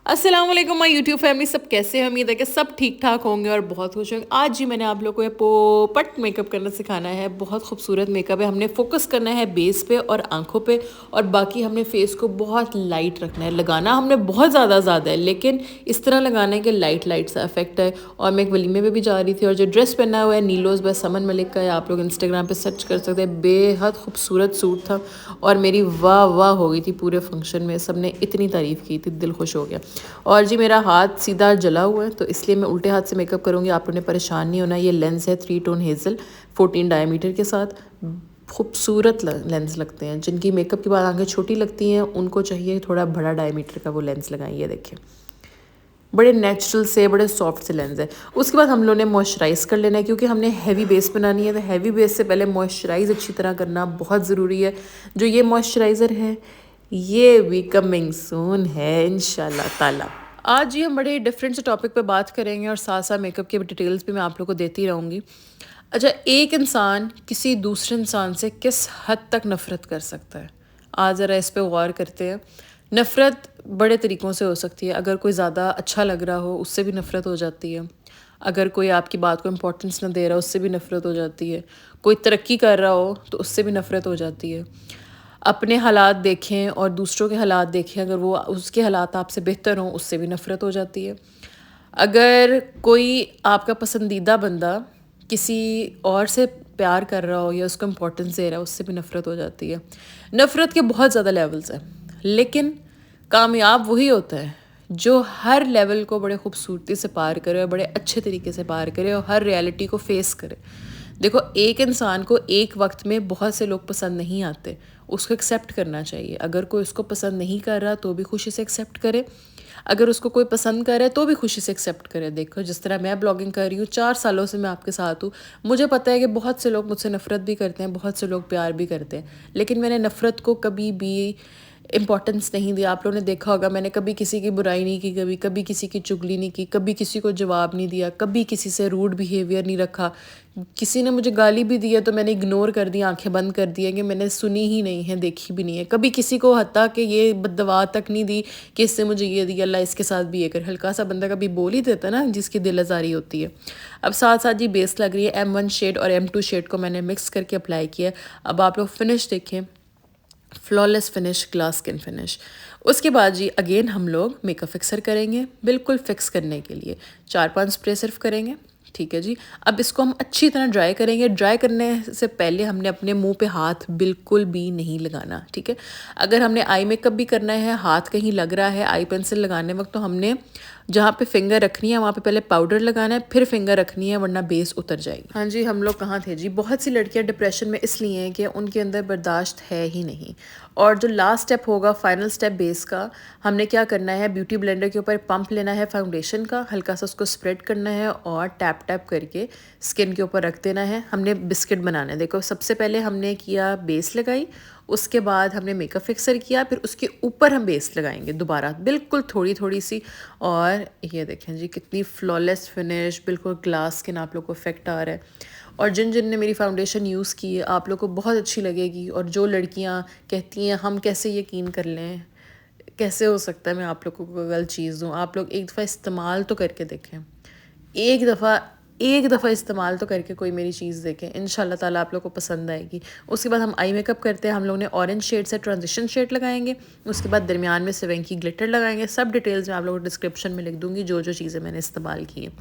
अस्सलाम वालेकुम my YouTube family, सब कैसे हैं? उम्मीद है कि सब ठीक ठाक होंगे और बहुत खुश होंगे। आज जी मैंने आप लोगों को ये पोपट मेकअप करना सिखाना है। बहुत खूबसूरत मेकअप है। हमने फोकस करना है बेस पे और आंखों पे, और बाकी हमने फेस को बहुत लाइट रखना है। लगाना हमने बहुत ज़्यादा है, लेकिन इस तरह लगाना है कि लाइट लाइट सा इफेक्ट है। और मैं एक वलीमे में भी जा रही थी, और जो ड्रेस पहना हुआ है नीलोज बाय समन मलिक का है, आप लोग इंस्टाग्राम पर सर्च कर सकते हैं। बेहद खूबसूरत सूट था और मेरी वाह वाह हो गई थी पूरे फंक्शन में। सब ने इतनी तारीफ़ की थी, दिल खुश हो गया। और जी मेरा हाथ सीधा जला हुआ है, तो इसलिए मैं उल्टे हाथ से मेकअप करूँगी। आप लोगों ने परेशान नहीं होना। ये लेंस है 3 टोन हेज़ल 14 डायमीटर के साथ। खूबसूरत लेंस लगते हैं। जिनकी मेकअप के बाद आंखें छोटी लगती हैं उनको चाहिए थोड़ा बड़ा डायमीटर का वो लेंस लगाइए। देखें बड़े नेचुरल से, बड़े सॉफ्ट से लेंस है। उसके बाद हम लोगों ने मॉइस्चराइज़ कर लेना है, क्योंकि हमने हैवी बेस बनानी है। तो हैवी बेस से पहले मॉइस्चराइज़ अच्छी तरह करना बहुत ज़रूरी है। जो ये मॉइस्चराइज़र है ये भी कमिंग सून है इंशाल्लाह ताला। आज ये हम बड़े डिफरेंट से टॉपिक पे बात करेंगे, और साथ साथ मेकअप की डिटेल्स भी मैं आप लोग को देती रहूँगी। अच्छा, एक इंसान किसी दूसरे इंसान से किस हद तक नफ़रत कर सकता है? आज ज़रा इस पे गौर करते हैं। नफ़रत बड़े तरीक़ों से हो सकती है। अगर कोई ज़्यादा अच्छा लग रहा हो उससे भी नफ़रत हो जाती है। अगर कोई आपकी बात को इम्पोर्टेंस ना दे रहा हो उससे भी नफ़रत हो जाती है। कोई तरक्की कर रहा हो तो उससे भी नफ़रत हो जाती है। अपने हालात देखें और दूसरों के हालात देखें, अगर वो उसके हालात आपसे बेहतर हों उससे भी नफ़रत हो जाती है। अगर कोई आपका पसंदीदा बंदा किसी और से प्यार कर रहा हो या उसको इम्पोर्टेंस दे रहा है उससे भी नफ़रत हो जाती है। नफ़रत के बहुत ज़्यादा लेवल्स हैं, लेकिन कामयाब वही होता है जो हर लेवल को बड़े खूबसूरती से पार करे और बड़े अच्छे तरीके से पार करे और हर रियलिटी को फेस करे। देखो, एक इंसान को एक वक्त में बहुत से लोग पसंद नहीं आते, उसको एक्सेप्ट करना चाहिए। अगर कोई उसको पसंद नहीं कर रहा तो भी खुशी से एक्सेप्ट करे, अगर उसको कोई पसंद कर रहा है तो भी खुशी से एक्सेप्ट करे। देखो, जिस तरह मैं ब्लॉगिंग कर रही हूँ, 4 सालों से मैं आपके साथ हूँ। मुझे पता है कि बहुत से लोग मुझसे नफ़रत भी करते हैं, बहुत से लोग प्यार भी करते हैं, लेकिन मैंने नफ़रत को कभी भी इम्पोर्टेंस नहीं दिया। आप लोगों ने देखा होगा, मैंने कभी किसी की बुराई नहीं की, कभी किसी की चुगली नहीं की, कभी किसी को जवाब नहीं दिया, कभी किसी से रूड बिहेवियर नहीं रखा। किसी ने मुझे गाली भी दी है तो मैंने इग्नोर कर दी, आंखें बंद कर दी है कि मैंने सुनी ही नहीं है, देखी भी नहीं है। कभी किसी को हत्ता कि ये बददुआ तक नहीं दी कि इससे मुझे ये दिया, अल्लाह इसके साथ भी ये कर। हल्का सा बंदा कभी बोल ही देता ना, जिसकी दिल आज़ारी होती है। अब साथ साथ जी बेस लग रही है। M1 शेड और M2 शेड को मैंने मिक्स करके अप्लाई किया। अब आप लोग फिनिश देखें, flawless finish, glass skin finish. उसके बाद जी अगेन हम लोग मेकअप फिक्सर करेंगे। बिल्कुल फिक्स करने के लिए 4-5 स्प्रे सिर्फ करेंगे, ठीक है जी। अब इसको हम अच्छी तरह ड्राई करेंगे। ड्राई करने से पहले हमने अपने मुंह पे हाथ बिल्कुल भी नहीं लगाना, ठीक है। अगर हमने आई मेकअप भी करना है, हाथ कहीं लग रहा है आई पेंसिल लगाने वक्त, तो हमने जहाँ पे फिंगर रखनी है वहाँ पे पहले पाउडर लगाना है, फिर फिंगर रखनी है, वरना बेस उतर जाएगी। हाँ जी, हम लोग कहाँ थे जी। बहुत सी लड़कियाँ डिप्रेशन में इसलिए हैं कि उनके अंदर बर्दाश्त है ही नहीं। और जो लास्ट स्टेप होगा, फाइनल स्टेप बेस का, हमने क्या करना है, ब्यूटी ब्लेंडर के ऊपर पंप लेना है फाउंडेशन का, हल्का सा उसको स्प्रेड करना है और टैप टैप करके स्किन के ऊपर रख देना है। हमने बिस्किट बनाना है। देखो, सबसे पहले हमने किया बेस लगाई, उसके बाद हमने मेकअप फिक्सर किया, फिर उसके ऊपर हम बेस लगाएंगे दोबारा, बिल्कुल थोड़ी थोड़ी सी। और ये देखें जी कितनी फ्लॉलेस फिनिश, बिल्कुल ग्लास स्किन आप लोग को इफेक्ट आ रहा है। और जिन जिन ने मेरी फाउंडेशन यूज़ की है आप लोग को बहुत अच्छी लगेगी। और जो लड़कियां कहती हैं हम कैसे यकीन कर लें, कैसे हो सकता है मैं आप लोगों को गलत चीज़ दूँ, आप लोग एक दफ़ा इस्तेमाल तो करके देखें। एक दफ़ा इस्तेमाल तो करके कोई मेरी चीज़ देखें, इंशाल्लाह ताला आप लोग को पसंद आएगी। उसके बाद हम आई मेकअप करते हैं। हम लोग ने ऑरेंज शेड से ट्रांजिशन शेड लगाएंगे, उसके बाद दरमियान में सेवेंकी ग्लिटर लगाएंगे। सब डिटेल्स मैं आप लोगों को डिस्क्रिप्शन में लिख दूँगी, जो जो चीज़ें मैंने इस्तेमाल की हैं।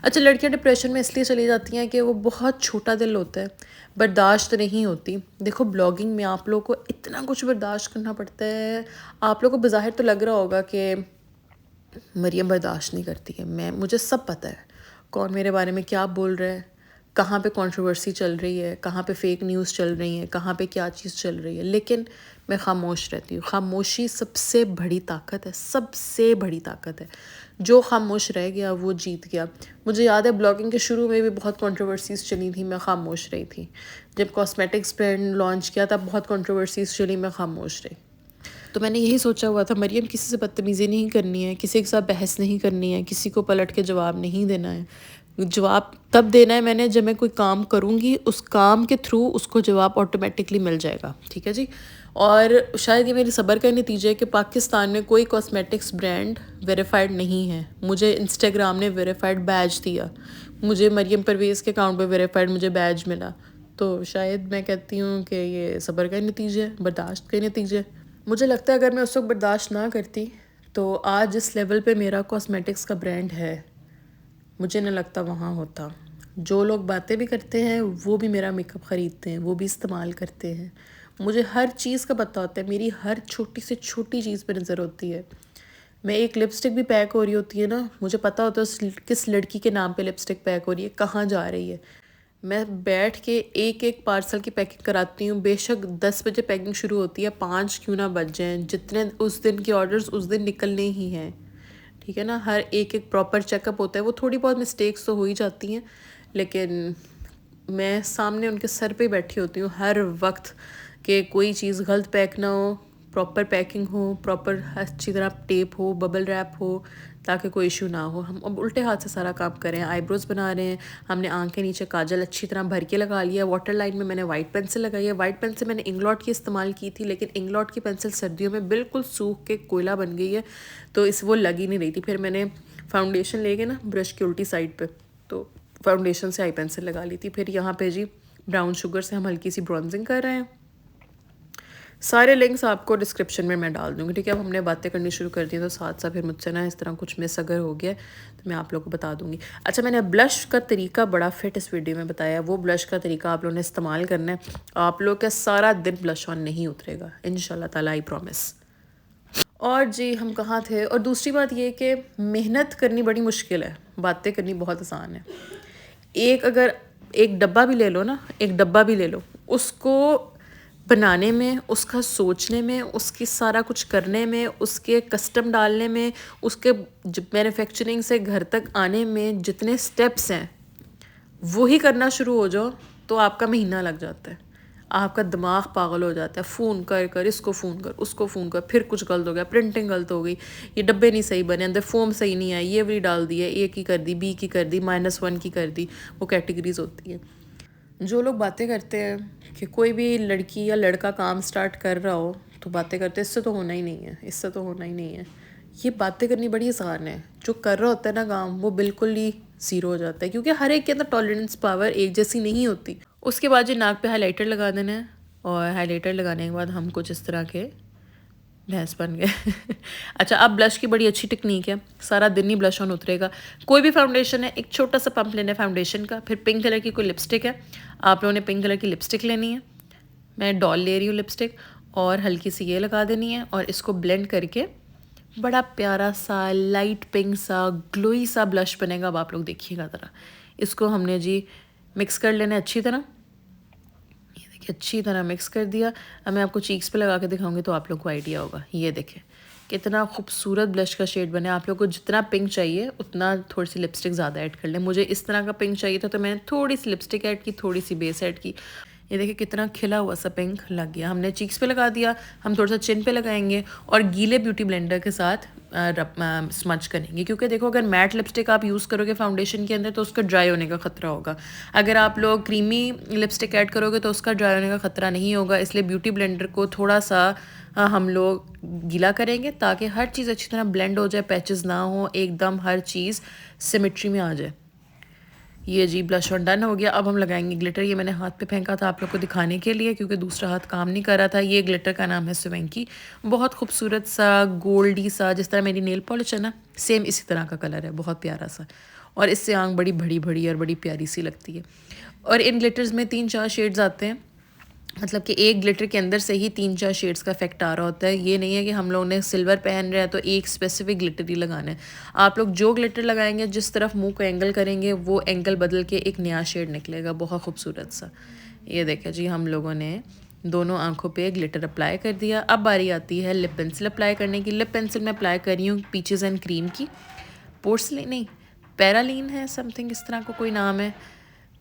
अच्छा, लड़कियाँ डिप्रेशन में इसलिए चली जाती हैं कि वो बहुत छोटा दिल होता है, बर्दाश्त नहीं होती। देखो, ब्लॉगिंग में आप लोग को इतना कुछ बर्दाश्त करना पड़ता है। आप लोग को बज़ाहिर तो लग रहा होगा कि मरियम बर्दाश्त नहीं करती है। मुझे सब पता है कौन मेरे बारे में क्या बोल रहा है, कहाँ पे कंट्रोवर्सी चल रही है, कहाँ पे फेक न्यूज़ चल रही है, कहाँ पे क्या चीज़ चल रही है, लेकिन मैं खामोश रहती हूँ। खामोशी सबसे बड़ी ताकत है, सबसे बड़ी ताकत है। जो खामोश रह गया वो जीत गया। मुझे याद है ब्लॉगिंग के शुरू में भी बहुत कंट्रोवर्सीज़ चली थी, मैं खामोश रही थी। जब कॉस्मेटिक्स ब्रांड लॉन्च किया तब बहुत कंट्रोवर्सीज़ चली, मैं खामोश रही। तो मैंने यही सोचा हुआ था, मरियम किसी से बदतमीज़ी नहीं करनी है, किसी के साथ बहस नहीं करनी है, किसी को पलट के जवाब नहीं देना है। जवाब तब देना है मैंने जब मैं कोई काम करूँगी, उस काम के थ्रू उसको जवाब ऑटोमेटिकली मिल जाएगा, ठीक है जी। और शायद ये मेरी सब्र का नतीजा है कि पाकिस्तान में कोई कॉस्मेटिक्स ब्रांड वेरीफाइड नहीं है। मुझे इंस्टाग्राम ने वेरीफाइड बैज दिया, मुझे मरियम परवेज़ के अकाउंट पे वेरीफाइड मुझे बैज मिला। तो शायद मैं कहती हूँ कि ये सब्र का नतीजा है, बर्दाश्त का नतीजा है। मुझे लगता है अगर मैं उस वक्त बर्दाश्त ना करती तो आज जिस लेवल पे मेरा कॉस्मेटिक्स का ब्रांड है, मुझे नहीं लगता वहाँ होता। जो लोग बातें भी करते हैं वो भी मेरा मेकअप ख़रीदते हैं, वो भी इस्तेमाल करते हैं। मुझे हर चीज़ का पता होता है, मेरी हर छोटी से छोटी चीज़ पे नज़र होती है। मैं एक लिपस्टिक भी पैक हो रही होती है ना, मुझे पता होता है किस लड़की के नाम पे लिपस्टिक पैक हो रही है, कहाँ जा रही है। मैं बैठ के एक एक पार्सल की पैकिंग कराती हूँ। बेशक 10 बजे पैकिंग शुरू होती है, 5 क्यों ना बज जाएँ, जितने उस दिन के ऑर्डर्स उस दिन निकलने ही हैं, ठीक है ना। हर एक एक प्रॉपर चेकअप होता है। वो थोड़ी बहुत मिस्टेक्स तो हो ही जाती हैं, लेकिन मैं सामने उनके सर पे बैठी होती हूँ हर वक्त कि कोई चीज़ गलत पैक ना हो, प्रॉपर पैकिंग हो, प्रॉपर अच्छी तरह टेप हो, बबल रैप हो, ताकि कोई इशू ना हो। हम अब उल्टे हाथ से सारा काम कर रहे हैं। आईब्रोज़ बना रहे हैं, हमने आँख के नीचे काजल अच्छी तरह भर के लगा लिया। वाटर लाइन में मैंने वाइट पेंसिल लगाई है। वाइट पेंसिल मैंने इंग्लॉट की इस्तेमाल की थी, लेकिन इंग्लॉट की पेंसिल सर्दियों में बिल्कुल सूख के कोयला बन गई है, तो इस वो लग ही नहीं रही थी। फिर मैंने फाउंडेशन ले गए ना ब्रश की उल्टी साइड पर, तो फाउंडेशन से आई पेंसिल लगा ली थी। फिर यहाँ पे जी ब्राउन शुगर से हम हल्की सी ब्रॉन्जिंग कर रहे हैं। सारे लिंक्स आपको डिस्क्रिप्शन में मैं डाल दूँगी, ठीक है। अब हमने बातें करनी शुरू कर दी, तो साथ साथ फिर मुझसे ना इस तरह कुछ मिस अगर हो गया तो मैं आप लोगों को बता दूँगी। अच्छा, मैंने ब्लश का तरीका बड़ा फिट इस वीडियो में बताया। वो ब्लश का तरीका आप लोगों ने इस्तेमाल करना है। आप लोग का सारा दिन ब्लश ऑन नहीं उतरेगा इंशाल्लाह ताला, आई प्रॉमिस। और जी हम कहाँ थे। और दूसरी बात ये कि मेहनत करनी बड़ी मुश्किल है, बातें करनी बहुत आसान है। अगर एक डब्बा भी ले लो ना, एक डब्बा भी ले लो, उसको बनाने में, उसका सोचने में, उसकी सारा कुछ करने में, उसके कस्टम डालने में, उसके मैन्युफैक्चरिंग से घर तक आने में जितने स्टेप्स हैं, वही करना शुरू हो जाओ तो आपका महीना लग जाता है। आपका दिमाग पागल हो जाता है, फ़ोन कर कर, इसको फ़ोन कर, उसको फ़ोन कर, फिर कुछ गलत हो गया, प्रिंटिंग गलत हो गई, ये डब्बे नहीं सही बने, अंदर फोम सही नहीं आई, ये वाली डाल दी है, ए की कर दी, बी की कर दी, -1 की कर दी। वो कैटेगरीज होती हैं। जो लोग बातें करते हैं कि कोई भी लड़की या लड़का काम स्टार्ट कर रहा हो तो बातें करते हैं, इससे तो होना ही नहीं है, इससे तो होना ही नहीं है। ये बातें करनी बड़ी आसान है। जो कर रहा होता है ना काम, वो बिल्कुल ही ज़ीरो हो जाता है, क्योंकि हर एक के अंदर टॉलरेंस पावर एक जैसी नहीं होती। उसके बाद जो नाक पे हाइलाइटर लगा देना है, और हाइलाइटर लगाने के बाद हम कुछ इस तरह के भैंस बन गए। अच्छा, अब ब्लश की बड़ी अच्छी टेक्निक है, सारा दिन ही ब्लश ऑन उतरेगा। कोई भी फाउंडेशन है, एक छोटा सा पंप लेना है फाउंडेशन का, फिर पिंक कलर की कोई लिपस्टिक है, आप लोगों ने पिंक कलर की लिपस्टिक लेनी है। मैं डॉल ले रही हूँ लिपस्टिक, और हल्की सी ये लगा देनी है, और इसको ब्लेंड करके बड़ा प्यारा सा लाइट पिंक सा ग्लोई सा ब्लश बनेगा। अब आप लोग देखिएगा ज़रा, इसको हमने जी मिक्स कर लेना है अच्छी तरह। अच्छी तरह मिक्स कर दिया। अब मैं आपको चीक्स पे लगा के दिखाऊंगी तो आप लोग को आइडिया होगा। ये देखें कितना खूबसूरत ब्लश का शेड बने। आप लोग को जितना पिंक चाहिए उतना थोड़ी सी लिपस्टिक ज़्यादा ऐड कर लें। मुझे इस तरह का पिंक चाहिए था तो मैंने थोड़ी सी लिपस्टिक ऐड की, थोड़ी सी बेस ऐड की। ये देखिए कितना खिला हुआ सा पिंक लग गया। हमने चीक्स पे लगा दिया, हम थोड़ा सा चिन पे लगाएंगे और गीले ब्यूटी ब्लेंडर के साथ स्मच करेंगे, क्योंकि देखो अगर मैट लिपस्टिक आप यूज़ करोगे फाउंडेशन के अंदर तो उसका ड्राई होने का ख़तरा होगा। अगर आप लोग क्रीमी लिपस्टिक ऐड करोगे तो उसका ड्राई होने का ख़तरा नहीं होगा। इसलिए ब्यूटी ब्लेंडर को थोड़ा सा हम लोग गीला करेंगे ताकि हर चीज़ अच्छी तरह ब्लेंड हो जाए, पैचेस ना हो, एकदम हर चीज़ सिमेट्री में आ जाए। ये जी ब्लश ऑन डन हो गया। अब हम लगाएंगे ग्लिटर। ये मैंने हाथ पे फेंका था आप लोग को दिखाने के लिए, क्योंकि दूसरा हाथ काम नहीं कर रहा था। ये ग्लिटर का नाम है स्वेंकी। बहुत खूबसूरत सा गोल्डी सा, जिस तरह मेरी नेल पॉलिश है ना, सेम इसी तरह का कलर है, बहुत प्यारा सा। और इससे आंख बड़ी बड़ी बड़ी और बड़ी प्यारी सी लगती है। और इन ग्लिटर्स में 3-4 शेड्स आते हैं, मतलब कि एक ग्लिटर के अंदर से ही 3-4 शेड्स का इफेक्ट आ रहा होता है। ये नहीं है कि हम लोग ने सिल्वर पहन रहे हैं तो एक स्पेसिफिक ग्लिटर ही लगाना है। आप लोग जो ग्लिटर लगाएंगे, जिस तरफ मुंह को एंगल करेंगे, वो एंगल बदल के एक नया शेड निकलेगा, बहुत खूबसूरत सा। ये देखें जी, हम लोगों ने दोनों आंखों पे ग्लिटर अप्लाई कर दिया। अब बारी आती है लिप पेंसिल अप्लाई करने की। लिप पेंसिल में अप्लाई कर रही हूँ पीचेस एंड क्रीम की। पोर्सलिन नहीं, पैरालीन है समथिंग, इस तरह का कोई नाम है।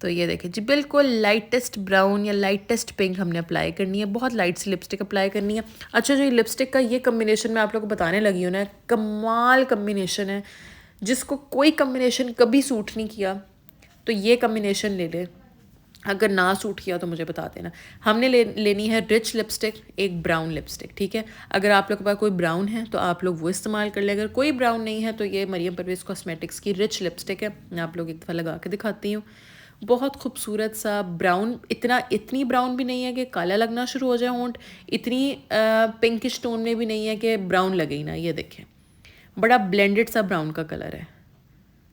तो ये देखें जी, बिल्कुल लाइटेस्ट ब्राउन या लाइटेस्ट पिंक हमने अप्लाई करनी है। बहुत लाइट सी लिपस्टिक अप्लाई करनी है। अच्छा, जो ये लिपस्टिक का ये कम्बिनेशन मैं आप लोगों को बताने लगी हूँ ना, कमाल कम्बिनेशन है। जिसको कोई कम्बिनेशन कभी सूट नहीं किया तो ये कम्बिनेशन ले ले, अगर ना सूट किया तो मुझे बता देना। हमने लेनी है रिच लिपस्टिक, एक ब्राउन लिपस्टिक, ठीक है। अगर आप लोग के पास कोई ब्राउन है तो आप लोग वो इस्तेमाल कर लें। अगर कोई ब्राउन नहीं है तो ये मरियम परवेज़ कॉस्मेटिक्स की रिच लिपस्टिक है। मैं आप लोग एक दफ़ा लगा के दिखाती हूँ। बहुत खूबसूरत सा ब्राउन, इतनी ब्राउन भी नहीं है कि काला लगना शुरू हो जाए होंठ, इतनी पिंकिश टोन में भी नहीं है कि ब्राउन लगे ही ना। ये देखें, बड़ा ब्लेंडेड सा ब्राउन का कलर है।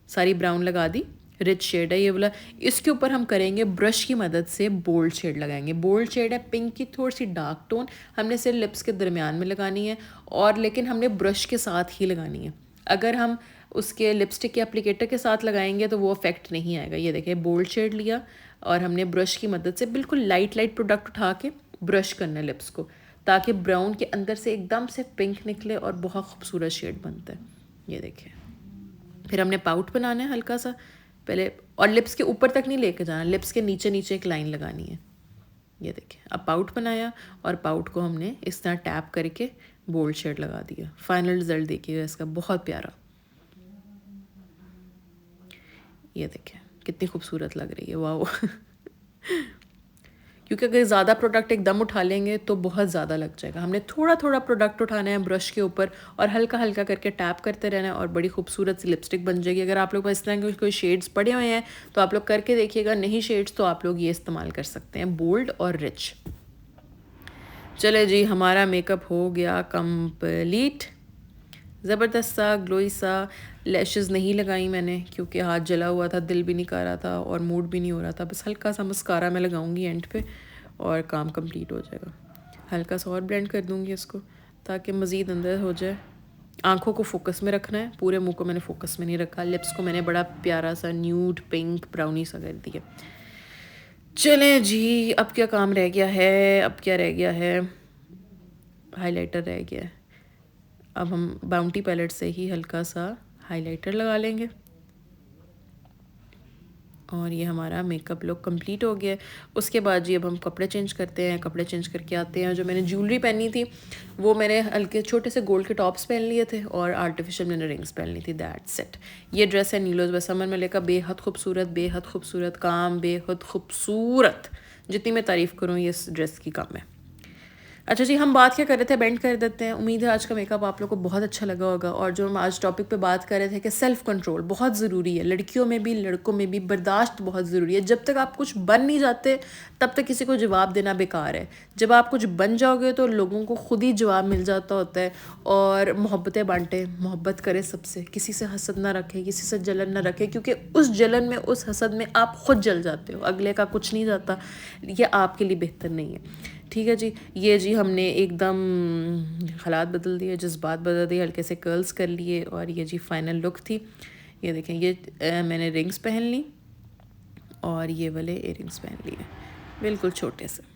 सारी ब्राउन लगा दी, रिच शेड है ये वाला। इसके ऊपर हम करेंगे ब्रश की मदद से बोल्ड शेड लगाएंगे। बोल्ड शेड है पिंक की, थोड़ी सी डार्क टोन, हमने सिर्फ लिप्स के दरमियान में लगानी है, और लेकिन हमने ब्रश के साथ ही लगानी है। अगर हम उसके लिपस्टिक के एप्लीकेटर के साथ लगाएंगे तो वो इफेक्ट नहीं आएगा। ये देखिए, बोल्ड शेड लिया और हमने ब्रश की मदद से बिल्कुल लाइट प्रोडक्ट उठा के ब्रश करना है लिप्स को, ताकि ब्राउन के अंदर से एकदम से पिंक निकले और बहुत खूबसूरत शेड बनता है। ये देखिए, फिर हमने पाउट बनाना है हल्का सा पहले, और लिप्स के ऊपर तक नहीं लेके जाना, लिप्स के नीचे नीचे एक लाइन लगानी है। ये देखिए, अब पाउट बनाया और पाउट को हमने इस तरह टैप करके बोल्ड शेड लगा दिया। फाइनल रिजल्ट देखिएगा इसका, बहुत प्यारा। ये देखिए कितनी खूबसूरत लग रही है, वाह। क्योंकि अगर ज़्यादा प्रोडक्ट एकदम उठा लेंगे तो बहुत ज़्यादा लग जाएगा। हमने थोड़ा थोड़ा प्रोडक्ट उठाना है ब्रश के ऊपर और हल्का हल्का करके टैप करते रहना है और बड़ी खूबसूरत सी लिपस्टिक बन जाएगी। अगर आप लोग इस तरह के कोई शेड्स पड़े हुए हैं तो आप लोग करके देखिएगा, नहीं शेड्स तो आप लोग ये इस्तेमाल कर सकते हैं, बोल्ड और रिच। चले जी, हमारा मेकअप हो गया कंप्लीट। ज़बरदस्त सा ग्लोई सा। लैशेज़ नहीं लगाई मैंने क्योंकि हाथ जला हुआ था, दिल भी नहीं कर रहा था और मूड भी नहीं हो रहा था। बस हल्का सा मस्कारा मैं लगाऊंगी एंड पे और काम कंप्लीट हो जाएगा। हल्का सा और ब्लेंड कर दूंगी इसको ताकि मज़ीद अंदर हो जाए। आँखों को फोकस में रखना है, पूरे मुंह को मैंने फोकस में नहीं रखा। लिप्स को मैंने बड़ा प्यारा सा न्यूड पिंक ब्राउनी सा कर दिया। चलें जी, अब क्या काम रह गया है? अब क्या रह गया है? हाइलाइटर रह गया है। अब हम बाउंटी पैलेट से ही हल्का सा हाइलाइटर लगा लेंगे और ये हमारा मेकअप लुक कंप्लीट हो गया। उसके बाद जी अब हम कपड़े चेंज करते हैं। कपड़े चेंज करके आते हैं। जो मैंने ज्वेलरी पहनी थी वो मैंने हल्के छोटे से गोल्ड के टॉप्स पहन लिए थे और आर्टिफिशियल मैंने रिंग्स पहन ली थी। That set. ये ड्रेस है नीलोज बस समर में लेकर, बेहद खूबसूरत काम, बेहद खूबसूरत। जितनी मैं तारीफ़ करूँ ये इस ड्रेस की कम है। अच्छा जी, हम बात क्या कर रहे थे, बेंड कर देते हैं। उम्मीद है आज का मेकअप आप लोग को बहुत अच्छा लगा होगा। और जो हम आज टॉपिक पे बात कर रहे थे कि सेल्फ़ कंट्रोल बहुत ज़रूरी है, लड़कियों में भी लड़कों में भी। बर्दाश्त बहुत ज़रूरी है। जब तक आप कुछ बन नहीं जाते तब तक किसी को जवाब देना बेकार है। जब आप कुछ बन जाओगे तो लोगों को खुद ही जवाब मिल जाता होता है। और मोहब्बतें बांटे, मोहब्बत करे सबसे, किसी से हसद ना रखे, किसी से जलन ना रखे, क्योंकि उस जलन में, उस हसद में आप खुद जल जाते हो, अगले का कुछ नहीं जाता। ये आपके लिए बेहतर नहीं है, ठीक है जी। ये जी हमने एकदम हालात बदल दिए, जज्बात बदल दिए, हल्के से कर्ल्स कर लिए और ये जी फाइनल लुक थी। ये देखें, ये मैंने रिंग्स पहन ली और ये वाले इयररिंग्स पहन लिए, बिल्कुल छोटे से।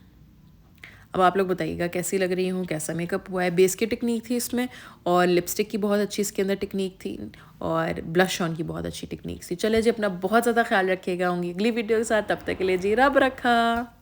अब आप लोग बताइएगा कैसी लग रही हूँ, कैसा मेकअप हुआ है। बेस की टेक्निक थी इसमें और लिपस्टिक की बहुत अच्छी इसके अंदर टेक्निक थी और ब्लश ऑन की बहुत अच्छी टेक्निक थी। चले जी, अपना बहुत ज़्यादा ख्याल रखिएगा। होंगी अगली वीडियो के साथ, तब तक के लिए जी रब रखा।